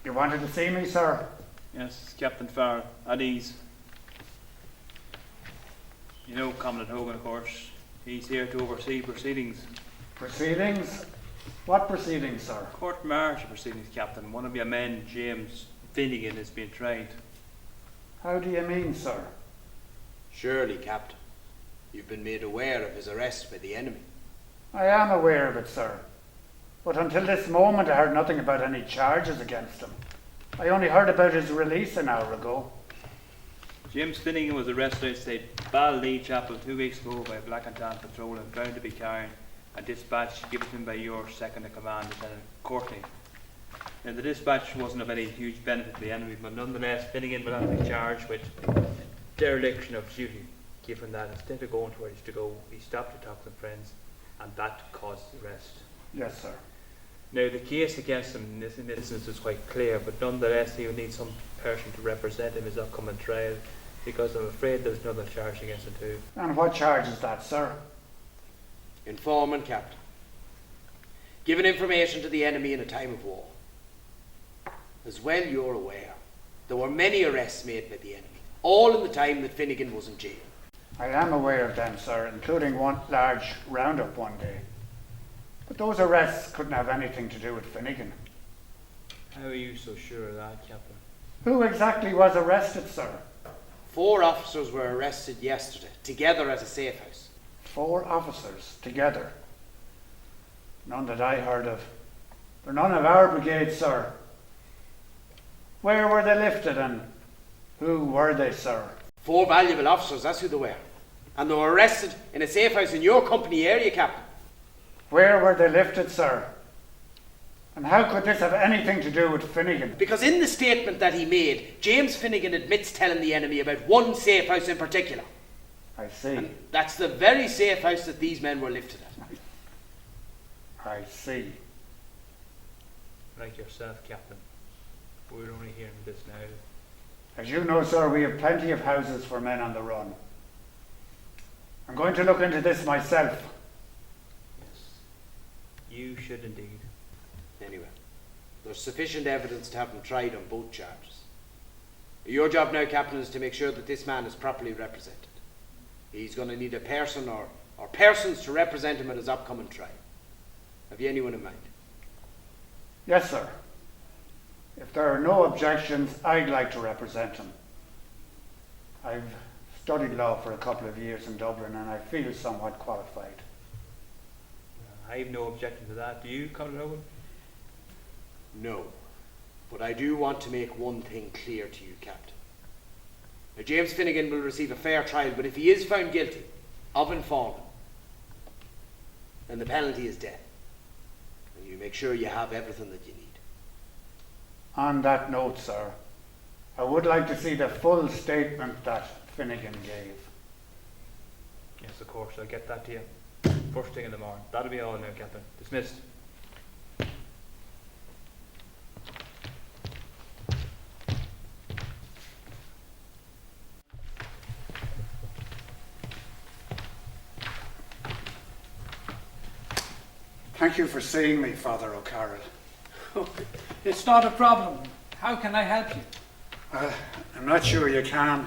You wanted to see me, sir? Yes, Captain Farrell, at ease. You know Commandant Hogan, of course. He's here to oversee proceedings. Proceedings? What proceedings, sir? Court-martial proceedings, Captain. One of your men, James Finnegan, is being tried. How do you mean, sir? Surely, Captain, you've been made aware of his arrest by the enemy. I am aware of it, sir. But until this moment I heard nothing about any charges against him. I only heard about his release an hour ago. James Finnegan was arrested outside Ballee Chapel 2 weeks ago by a Black and Tan patrol and found to be carrying a dispatch given to him by your second-in-command, Lieutenant Courtney. Now, the dispatch wasn't of any huge benefit to the enemy, but nonetheless, Finnegan will have to be charged with dereliction of duty, given that instead of going to where he used to go, he stopped to talk to friends, and that caused his arrest. Yes, sir. Now, the case against him in this instance is quite clear, but nonetheless, he will need some person to represent him in his upcoming trial, because I'm afraid there's another charge against him too. And what charge is that, sir? Informant, Captain. Giving information to the enemy in a time of war. As well you're aware, there were many arrests made by the enemy, all in the time that Finnegan was in jail. I am aware of them, sir, including one large roundup one day. But those arrests couldn't have anything to do with Finnegan. How are you so sure of that, Captain? Who exactly was arrested, sir? 4 officers were arrested yesterday, together at a safe house. 4 officers together. None that I heard of. They're none of our brigade, sir. Where were they lifted and who were they, sir? 4 valuable officers, that's who they were. And they were arrested in a safe house in your company area, Captain. Where were they lifted, sir? And how could this have anything to do with Finnegan? Because in the statement that he made, James Finnegan admits telling the enemy about one safe house in particular. I see. And that's the very safe house that these men were lifted at. I see. Like yourself, Captain. We're only hearing this now. As you know, sir, we have plenty of houses for men on the run. I'm going to look into this myself. Yes. You should indeed. Anyway, there's sufficient evidence to have him tried on both charges. Your job now, Captain, is to make sure that this man is properly represented. He's going to need a person or persons to represent him at his upcoming trial. Have you anyone in mind? Yes, sir. If there are no objections, I'd like to represent him. I've studied law for a couple of years in Dublin and I feel somewhat qualified. I have no objection to that. Do you, Commandant Hogan? No. But I do want to make one thing clear to you, Captain. Now, James Finnegan will receive a fair trial, but if he is found guilty of informing, then the penalty is death. And you make sure you have everything that you need. On that note, sir, I would like to see the full statement that Finnegan gave. Yes, of course. I'll get that to you first thing in the morning. That'll be all now, Captain. Dismissed. Thank you for seeing me, Father O'Carroll. It's not a problem. How can I help you? I'm not sure you can.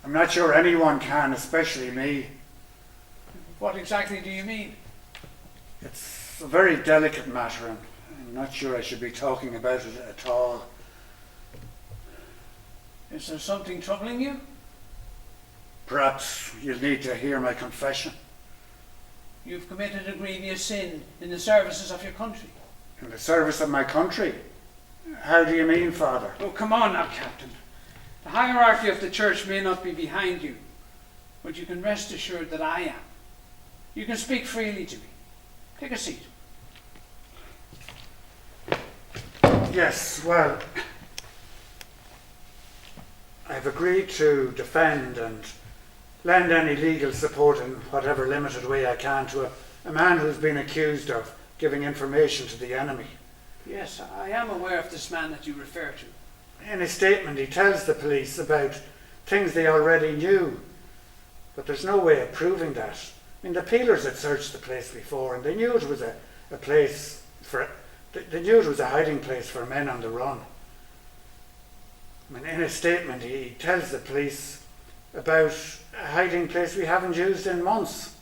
I'm not sure anyone can, especially me. What exactly do you mean? It's a very delicate matter and I'm not sure I should be talking about it at all. Is there something troubling you? Perhaps you'll need to hear my confession. You've committed a grievous sin in the services of your country. In the service of my country? How do you mean, Father? Oh, come on now, Captain. The hierarchy of the church may not be behind you, but you can rest assured that I am. You can speak freely to me. Take a seat. Yes, well, I've agreed to defend and lend any legal support in whatever limited way I can to a man who's been accused of giving information to the enemy. Yes, I am aware of this man that you refer to. In his statement, he tells the police about things they already knew, but there's no way of proving that. I mean, the peelers had searched the place before and they knew it was a place The newt was a hiding place for men on the run. I mean, in a statement, he tells the police about a hiding place we haven't used in months.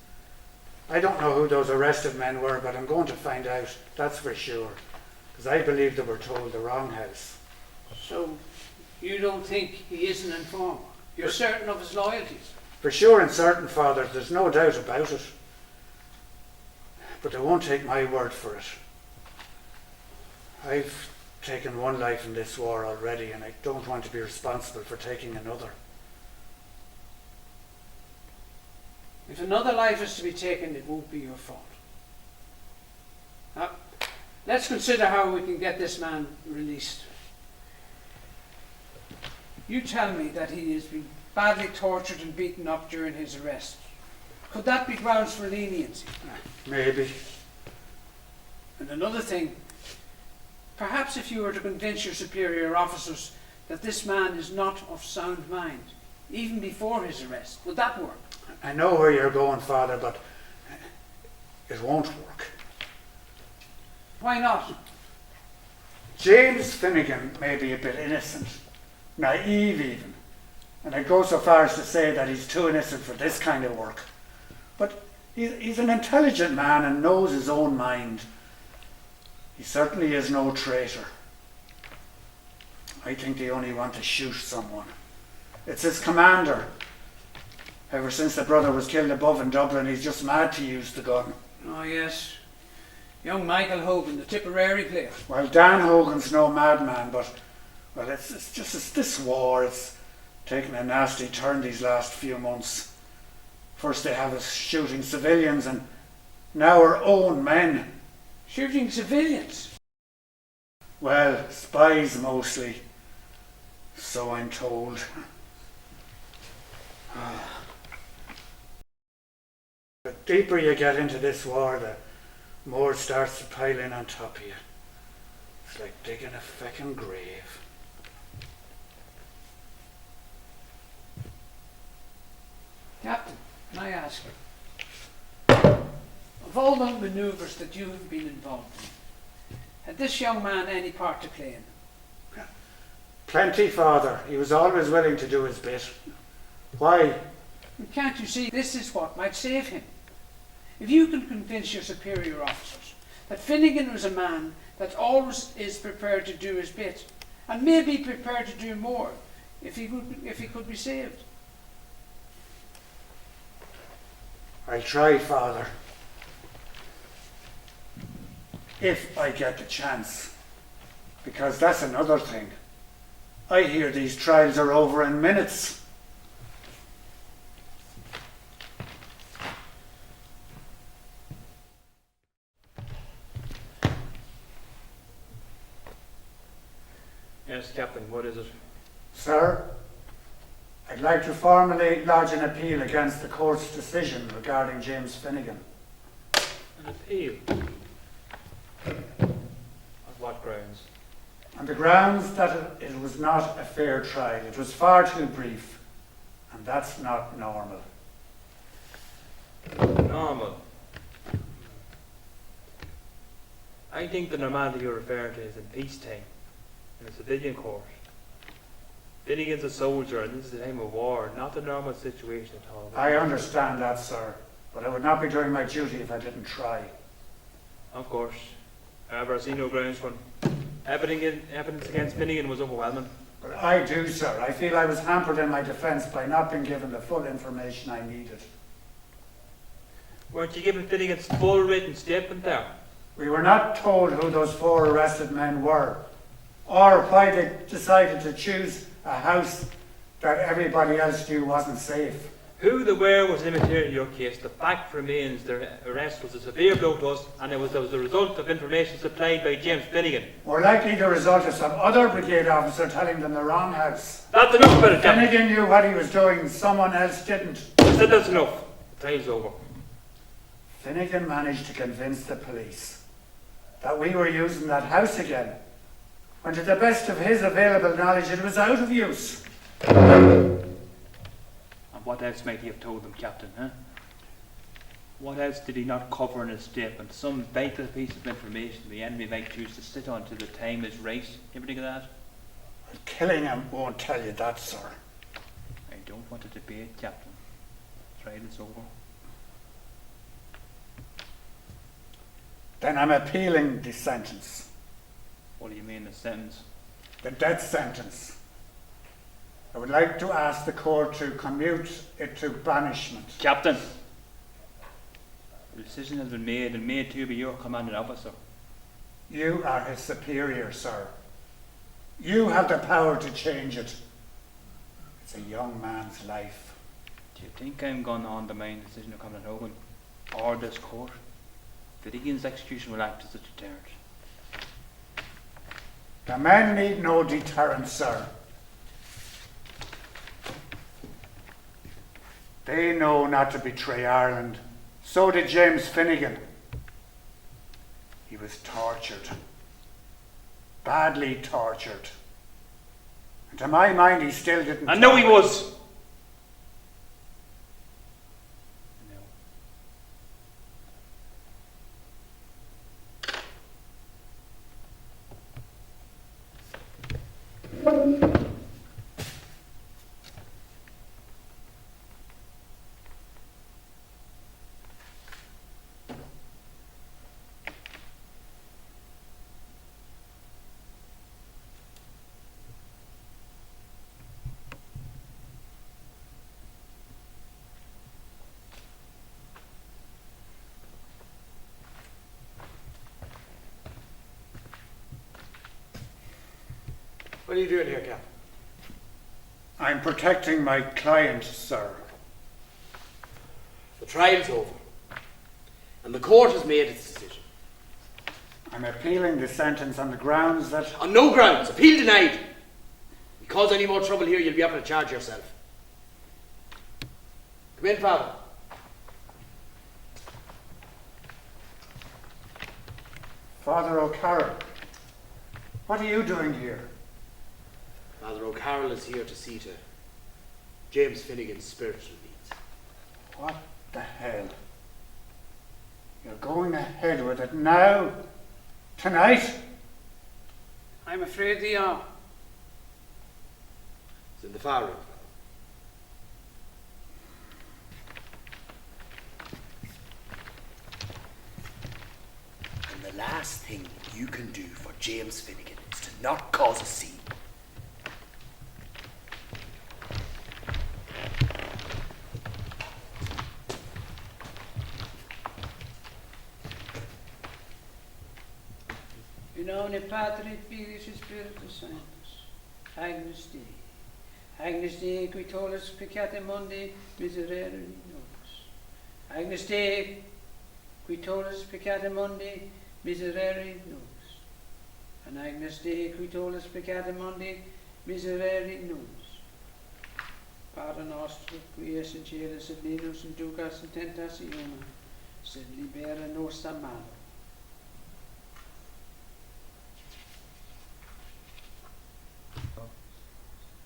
I don't know who those arrested men were, but I'm going to find out, that's for sure, because I believe they were told the wrong house. So, you don't think he is an informer? You're certain of his loyalties? For sure and certain, Father, there's no doubt about it. But they won't take my word for it. I've taken one life in this war already, and I don't want to be responsible for taking another. If another life is to be taken, it won't be your fault. Now, let's consider how we can get this man released. You tell me that he has been badly tortured and beaten up during his arrest. Could that be grounds for leniency? Maybe. And another thing, perhaps if you were to convince your superior officers that this man is not of sound mind, even before his arrest, would that work? I know where you're going, Father, but it won't work. Why not? James Finnegan may be a bit innocent, naive even, and I'd go so far as to say that he's too innocent for this kind of work. But he's an intelligent man and knows his own mind. He certainly is no traitor. I think they only want to shoot someone. It's his commander. Ever since the brother was killed above in Dublin, he's just mad to use the gun. Oh yes, young Michael Hogan, the Tipperary player. Well, Dan Hogan's no madman, but well, it's this war. It's taken a nasty turn these last few months. First they have us shooting civilians, and now our own men. Shooting civilians? Well, spies mostly. So I'm told. The deeper you get into this war, the more starts to pile in on top of you. It's like digging a feckin' grave. Captain, can I ask you? Of all the manoeuvres that you have been involved in, had this young man any part to play in? Plenty, Father. He was always willing to do his bit. Why? And can't you see this is what might save him? If you can convince your superior officers that Finnegan was a man that always is prepared to do his bit, and may be prepared to do more if he could be saved. I'll try, Father. If I get the chance. Because that's another thing. I hear these trials are over in minutes. Yes, Captain, what is it? Sir, I'd like to formally lodge an appeal against the court's decision regarding James Finnegan. An appeal? On what grounds? On the grounds that it was not a fair trial. It was far too brief, and that's not normal. Normal? I think the normality you're referring to is in peacetime, in a civilian court. Finnegan's a soldier, and this is a time of war, not a normal situation at all. I understand that, sir, but I would not be doing my duty if I didn't try. Of course. However, I see no grounds for evidence against Finnegan was overwhelming. But I do, sir. I feel I was hampered in my defence by not being given the full information I needed. Weren't you given Finnegan's full written statement there? We were not told who those 4 arrested men were, or why they decided to choose a house that everybody else knew wasn't safe. Who they were was immaterial in your case. The fact remains their arrest was a severe blow to us, and it was as a result of information supplied by James Finnegan. Or likely the result of some other brigade officer telling them the wrong house. That's enough about it, Captain. Finnegan knew what he was doing, someone else didn't. I said that's enough. The time's over. Finnegan managed to convince the police that we were using that house again, when to the best of his available knowledge it was out of use. And what else might he have told them, Captain, huh? What else did he not cover in his statement? Some vital piece of information the enemy might choose to sit on till the time is right. You ever think of that? Killing him won't tell you that, sir. I don't want a debate, Captain. Trial is over. Then I'm appealing the sentence. What do you mean, the sentence? The death sentence. I would like to ask the court to commute it to banishment. Captain! The decision has been made, and made to by your commanding officer. You are his superior, sir. You have the power to change it. It's a young man's life. Do you think I'm going to undermine the decision of Commandant Hogan or this court? Finnegan's execution will act as a deterrent. The men need no deterrent, sir. They know not to betray Ireland. So did James Finnegan. He was tortured. Badly tortured. And to my mind, he still didn't. I know he was! No. What are you doing here, Captain? I'm protecting my client, sir. The trial's over, and the court has made its decision. I'm appealing the sentence on the grounds that On no grounds, appeal denied. You cause any more trouble here, you'll be able to charge yourself. Come in, Father. Father O'Carroll, what are you doing here? Father O'Carroll is here to see to James Finnegan's spiritual needs. What the hell? You're going ahead with it now? Tonight? I'm afraid they are. It's in the far room, Father. And the last thing you can do for James Finnegan is to not cause a scene. In nome Patri, Filii, Spiritus Sanctus. Agnus Dei. Agnus Dei, qui tollis peccata mundi, miserere nobis. Agnus Dei, qui tollis peccata mundi, miserere nobis. And Agnus Dei, qui tollis peccata mundi, miserere nobis. Pater nostro, qui es in celis et minus in ducas in tentationem, sed libera nos a malo.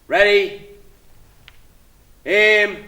Ready? Aim.